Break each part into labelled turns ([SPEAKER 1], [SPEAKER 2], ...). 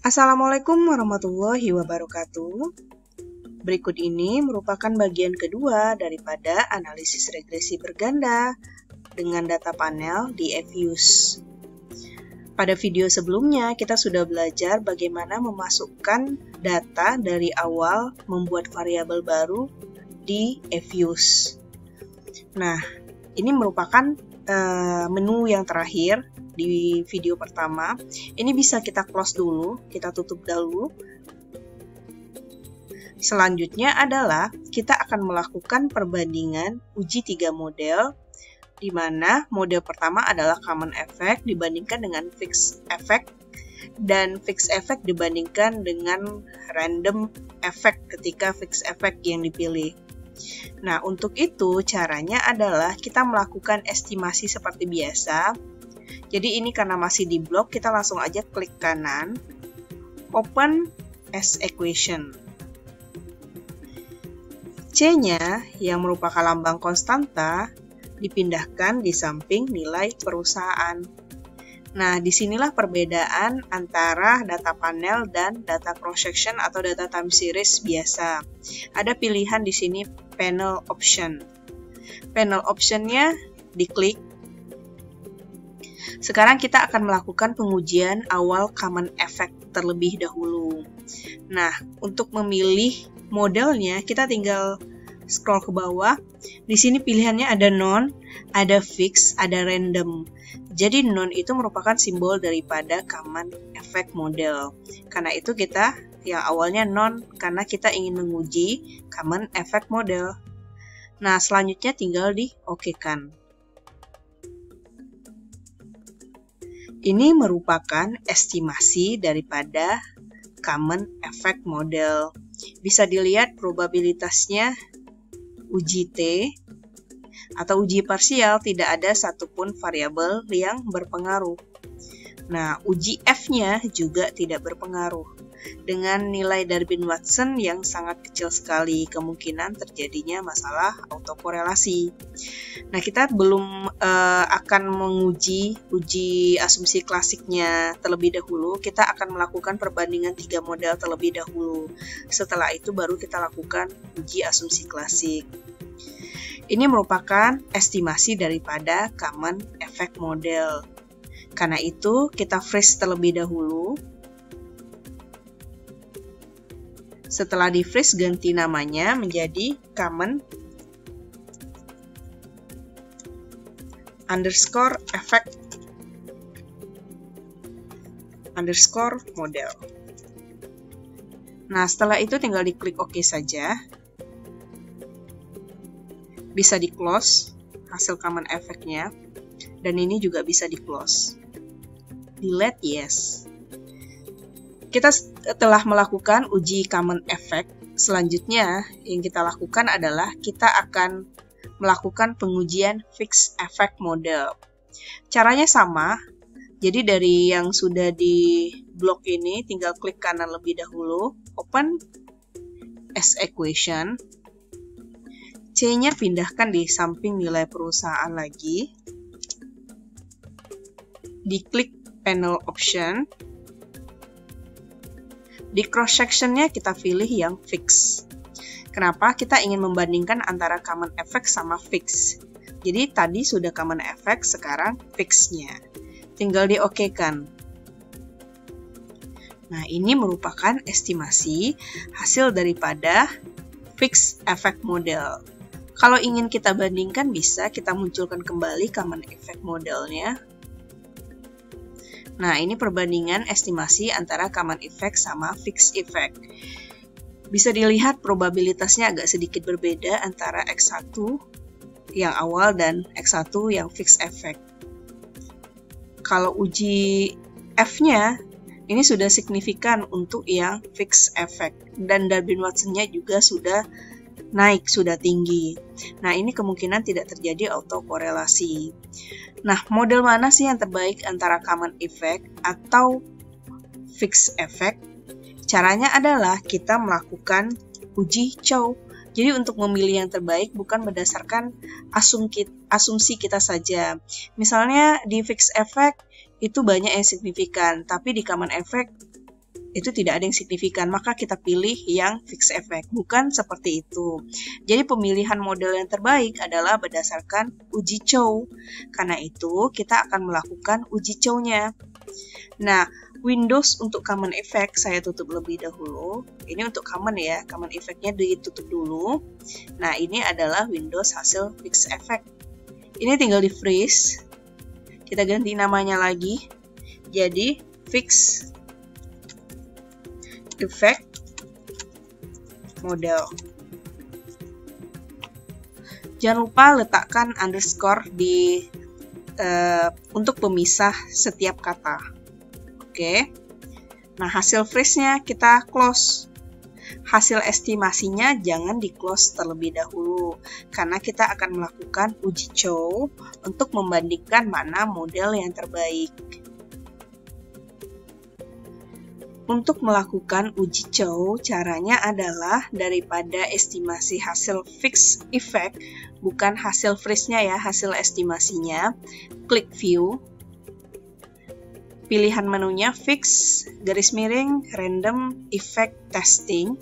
[SPEAKER 1] Assalamualaikum warahmatullahi wabarakatuh. Berikut ini merupakan bagian kedua daripada analisis regresi berganda dengan data panel di Fuse. Pada video sebelumnya, kita sudah belajar bagaimana memasukkan data dari awal membuat variabel baru di Fuse. Nah, ini merupakan menu yang terakhir di video pertama. Ini bisa kita close dulu, kita tutup dulu. Selanjutnya adalah kita akan melakukan perbandingan uji 3 model, di mana model pertama adalah common effect dibandingkan dengan fixed effect, dan fixed effect dibandingkan dengan random effect ketika fixed effect yang dipilih. Nah, untuk itu caranya adalah kita melakukan estimasi seperti biasa. Jadi ini karena masih di blok, kita langsung aja klik kanan, open as equation. C-nya yang merupakan lambang konstanta dipindahkan di samping nilai perusahaan. Nah, disinilah perbedaan antara data panel dan data cross-section atau data time series biasa. Ada pilihan di sini panel option. Panel option-nya diklik. Sekarang kita akan melakukan pengujian awal common effect terlebih dahulu. Nah, untuk memilih modelnya, kita tinggal scroll ke bawah. Di sini pilihannya ada non, ada fix, ada random. Jadi non itu merupakan simbol daripada common effect model. Karena itu kita yang awalnya non, karena kita ingin menguji common effect model. Nah, selanjutnya tinggal di OK-kan. Ini merupakan estimasi daripada common effect model. Bisa dilihat probabilitasnya uji T atau uji parsial, tidak ada satupun variabel yang berpengaruh. Nah, uji F-nya juga tidak berpengaruh. Dengan nilai Darwin-Watson yang sangat kecil sekali, kemungkinan terjadinya masalah autokorelasi. Nah, kita belum akan menguji uji asumsi klasiknya terlebih dahulu. Kita akan melakukan perbandingan 3 model terlebih dahulu. Setelah itu baru kita lakukan uji asumsi klasik. Ini merupakan estimasi daripada common effect model. Karena itu, kita freeze terlebih dahulu. Setelah di freeze, ganti namanya menjadi common underscore effect underscore model. Nah, setelah itu tinggal diklik OK saja. Bisa di close hasil common effect-nya, dan ini juga bisa di close. Delete yes. Kita telah melakukan uji common effect. Selanjutnya yang kita lakukan adalah kita akan melakukan pengujian fixed effect model. Caranya sama. Jadi dari yang sudah di blok ini tinggal klik kanan lebih dahulu, open as equation. C-nya pindahkan di samping nilai perusahaan lagi. Diklik panel option. Di cross-section-nya kita pilih yang fix. Kenapa? Kita ingin membandingkan antara common effect sama fix. Jadi tadi sudah common effect, sekarang fix-nya. Tinggal di OK-kan. Nah, ini merupakan estimasi hasil daripada fixed effect model. Kalau ingin kita bandingkan, bisa kita munculkan kembali common effect modelnya. Nah, ini perbandingan estimasi antara common effect sama fixed effect. Bisa dilihat probabilitasnya agak sedikit berbeda antara X1 yang awal dan X1 yang fixed effect. Kalau uji F-nya, ini sudah signifikan untuk yang fixed effect. Dan Darwin-Watson-nya juga sudah naik, sudah tinggi. Nah, ini kemungkinan tidak terjadi autokorelasi. Nah, model mana sih yang terbaik antara common effect atau fixed effect? Caranya adalah kita melakukan uji Chow. Jadi untuk memilih yang terbaik bukan berdasarkan asumsi kita saja. Misalnya di fixed effect itu banyak yang signifikan, tapi di common effect itu tidak ada yang signifikan, maka kita pilih yang fixed effect. Bukan seperti itu. Jadi pemilihan model yang terbaik adalah berdasarkan uji Chow. Karena itu kita akan melakukan uji Chow-nya. Nah, Windows untuk common effect saya tutup lebih dahulu. Ini untuk common ya, common effect-nya ditutup dulu. Nah, ini adalah Windows hasil fixed effect. Ini tinggal di freeze. Kita ganti namanya lagi. Jadi fixed effect model. Jangan lupa letakkan underscore di untuk pemisah setiap kata. Oke. Nah, hasil freeze-nya kita close. Hasil estimasinya jangan di close terlebih dahulu, karena kita akan melakukan uji Chow untuk membandingkan mana model yang terbaik. Untuk melakukan uji Chow, caranya adalah daripada estimasi hasil fixed effect, bukan hasil freeze-nya ya, hasil estimasinya, klik view, pilihan menunya fix, garis miring, random effect testing.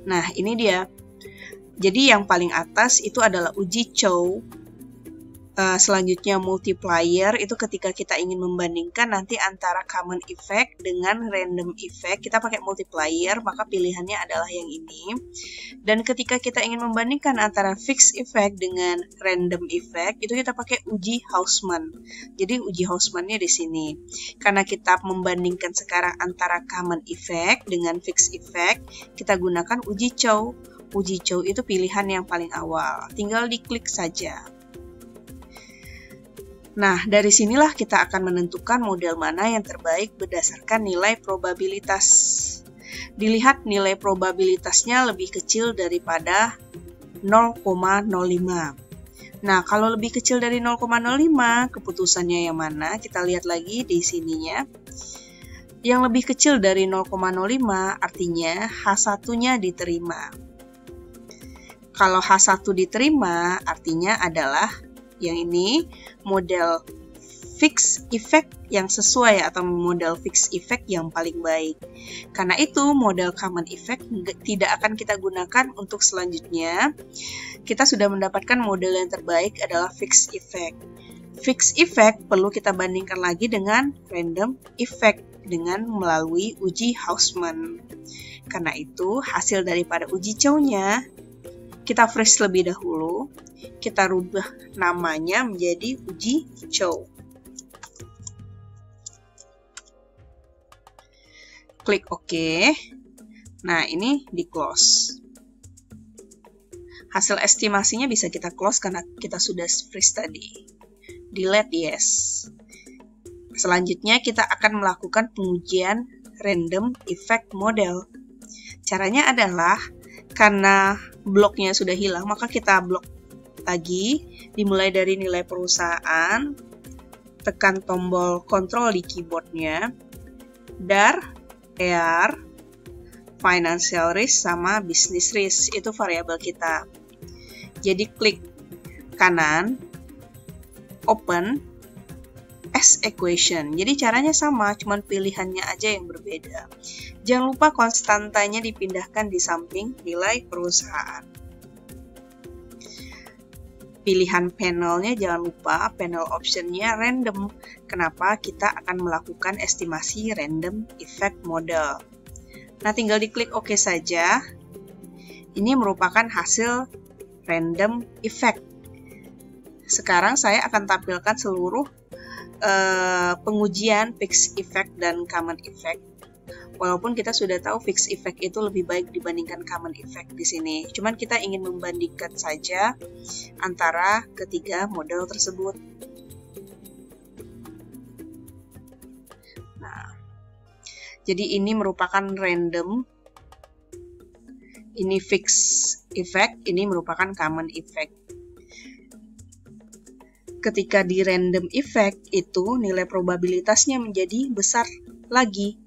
[SPEAKER 1] Nah, ini dia. Jadi yang paling atas itu adalah uji Chow. Selanjutnya multiplier, itu ketika kita ingin membandingkan nanti antara common effect dengan random effect, kita pakai multiplier, maka pilihannya adalah yang ini. Dan ketika kita ingin membandingkan antara fixed effect dengan random effect, itu kita pakai uji Hausman. Jadi uji Hausman-nya di sini. Karena kita membandingkan sekarang antara common effect dengan fixed effect, kita gunakan uji Chow. Uji Chow itu pilihan yang paling awal. Tinggal diklik saja. Nah, dari sinilah kita akan menentukan model mana yang terbaik berdasarkan nilai probabilitas. Dilihat nilai probabilitasnya lebih kecil daripada 0,05. Nah, kalau lebih kecil dari 0,05, keputusannya yang mana? Kita lihat lagi di sininya. Yang lebih kecil dari 0,05 artinya H1-nya diterima. Kalau H1 diterima artinya adalah yang ini model fixed effect yang sesuai atau model fixed effect yang paling baik. Karena itu model common effect tidak akan kita gunakan untuk selanjutnya. Kita sudah mendapatkan model yang terbaik adalah fixed effect. Fixed effect perlu kita bandingkan lagi dengan random effect dengan melalui uji Hausman. Karena itu hasil daripada uji Chow-nya kita freeze lebih dahulu. Kita rubah namanya menjadi uji Chow. Klik OK. Nah, ini di close. Hasil estimasinya bisa kita close karena kita sudah freeze tadi. Delete yes. Selanjutnya kita akan melakukan pengujian random effect model. Caranya adalah karena bloknya sudah hilang, maka kita blok lagi, dimulai dari nilai perusahaan, tekan tombol kontrol di keyboardnya, DAR, EAR, financial risk, sama business risk, itu variabel kita. Jadi klik kanan, open, as equation. Jadi caranya sama, cuman pilihannya aja yang berbeda. Jangan lupa konstantanya dipindahkan di samping nilai perusahaan. Pilihan panelnya jangan lupa, panel optionnya random. Kenapa? Kita akan melakukan estimasi random effect model. Nah, tinggal diklik OK saja. Ini merupakan hasil random effect. Sekarang saya akan tampilkan seluruh pengujian fixed effect dan common effect. Walaupun kita sudah tahu fixed effect itu lebih baik dibandingkan common effect di sini. Cuman kita ingin membandingkan saja antara ketiga model tersebut. Nah, jadi ini merupakan random. Ini fixed effect, ini merupakan common effect. Ketika di random effect itu nilai probabilitasnya menjadi besar lagi.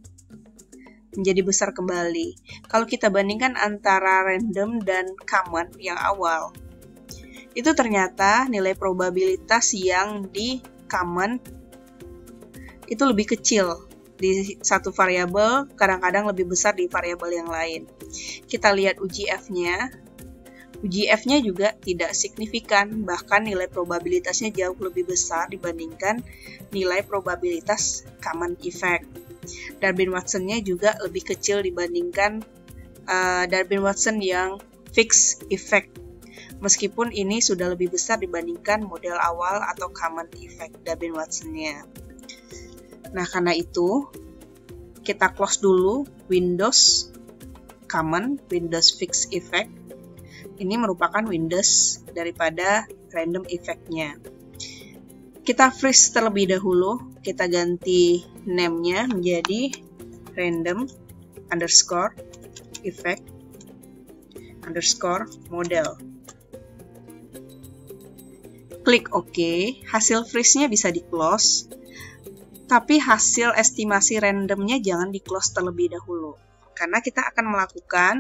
[SPEAKER 1] Menjadi besar kembali. Kalau kita bandingkan antara random dan common yang awal, itu ternyata nilai probabilitas yang di common itu lebih kecil di satu variabel kadang-kadang lebih besar di variabel yang lain. Kita lihat uji F-nya. Uji F-nya juga tidak signifikan, bahkan nilai probabilitasnya jauh lebih besar dibandingkan nilai probabilitas common effect. Darwin-Watson-nya juga lebih kecil dibandingkan Darwin-Watson yang fixed effect. Meskipun ini sudah lebih besar dibandingkan model awal atau common effect Darwin-Watson-nya. Nah, karena itu, kita close dulu Windows Common, Windows Fixed Effect. Ini merupakan Windows daripada random effect-nya. Kita freeze terlebih dahulu, kita ganti name-nya menjadi random underscore effect underscore model. Klik OK, hasil freeze-nya bisa di-close. Tapi hasil estimasi randomnya jangan di-close terlebih dahulu. Karena kita akan melakukan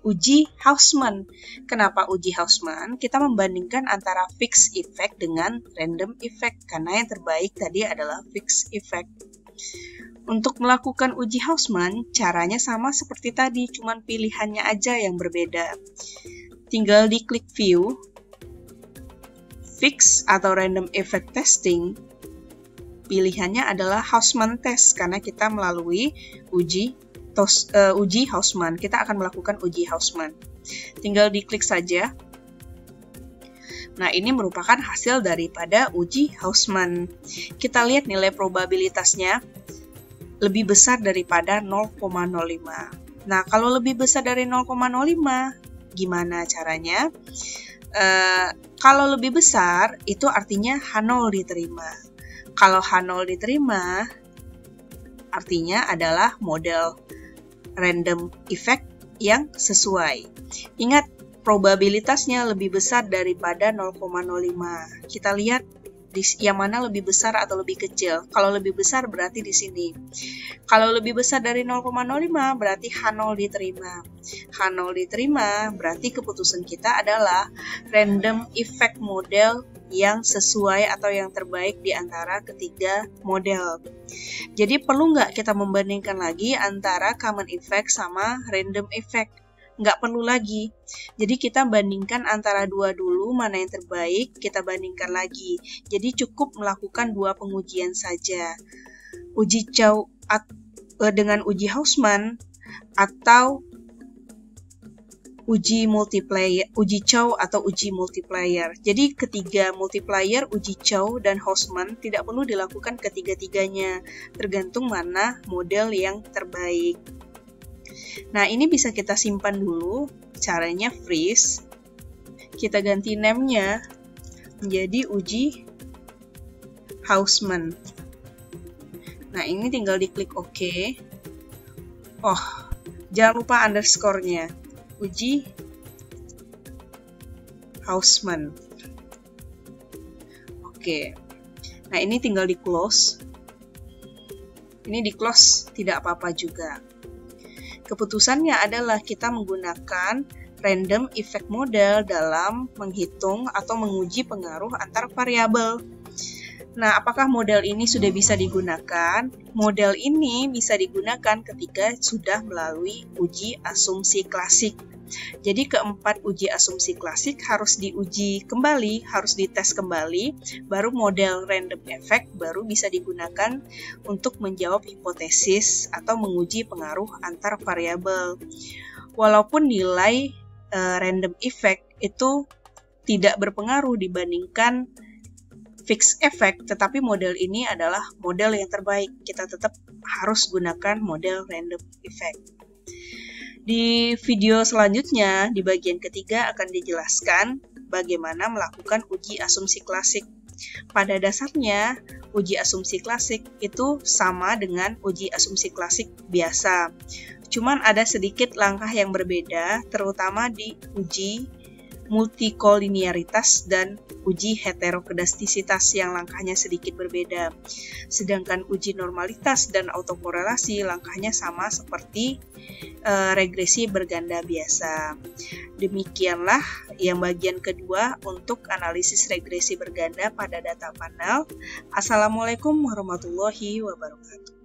[SPEAKER 1] uji Hausman. Kenapa uji Hausman? Kita membandingkan antara fixed effect dengan random effect. Karena yang terbaik tadi adalah fixed effect. Untuk melakukan uji Hausman, caranya sama seperti tadi, cuman pilihannya aja yang berbeda. Tinggal diklik View, Fixed atau Random Effect Testing. Pilihannya adalah Hausman Test karena kita melalui uji Hausman. Kita akan melakukan uji Hausman. Tinggal diklik saja. Nah, ini merupakan hasil daripada uji Hausman. Kita lihat nilai probabilitasnya lebih besar daripada 0,05. Nah, kalau lebih besar dari 0,05, gimana caranya? Kalau lebih besar, itu artinya H0 diterima. Kalau H0 diterima, artinya adalah model random effect yang sesuai. Ingat, probabilitasnya lebih besar daripada 0,05. Kita lihat yang mana lebih besar atau lebih kecil. Kalau lebih besar berarti di sini. Kalau lebih besar dari 0,05 berarti H0 diterima. H0 diterima berarti keputusan kita adalah random effect model yang sesuai atau yang terbaik di antara ketiga model. Jadi perlu nggak kita membandingkan lagi antara common effect sama random effect? Nggak perlu lagi. Jadi kita bandingkan antara dua dulu, mana yang terbaik, kita bandingkan lagi. Jadi cukup melakukan dua pengujian saja. Uji Chow dengan uji Hausman atau uji Chow atau uji multiplier. Jadi ketiga multiplier, uji Chow dan Hausman tidak perlu dilakukan ketiga-tiganya, tergantung mana model yang terbaik. Nah, ini bisa kita simpan dulu. Caranya freeze. Kita ganti name-nya menjadi uji Hausman. Nah, ini tinggal diklik OK. Oh, jangan lupa underscore-nya. Uji Hausman. Oke. Nah, ini tinggal di-close. Ini di-close tidak apa-apa juga. Keputusannya adalah kita menggunakan random effect model dalam menghitung atau menguji pengaruh antar variabel. Nah, apakah model ini sudah bisa digunakan? Model ini bisa digunakan ketika sudah melalui uji asumsi klasik. Jadi keempat uji asumsi klasik harus diuji kembali, harus dites kembali, baru model random effect baru bisa digunakan untuk menjawab hipotesis atau menguji pengaruh antar variabel. Walaupun nilai random effect itu tidak berpengaruh dibandingkan fixed effect, tetapi model ini adalah model yang terbaik. Kita tetap harus gunakan model random effect. Di video selanjutnya, di bagian ketiga akan dijelaskan bagaimana melakukan uji asumsi klasik. Pada dasarnya, uji asumsi klasik itu sama dengan uji asumsi klasik biasa. Cuman ada sedikit langkah yang berbeda, terutama di uji multikolinearitas dan uji heterokedastisitas yang langkahnya sedikit berbeda. Sedangkan uji normalitas dan autokorelasi langkahnya sama seperti regresi berganda biasa. Demikianlah yang bagian kedua untuk analisis regresi berganda pada data panel. Assalamualaikum warahmatullahi wabarakatuh.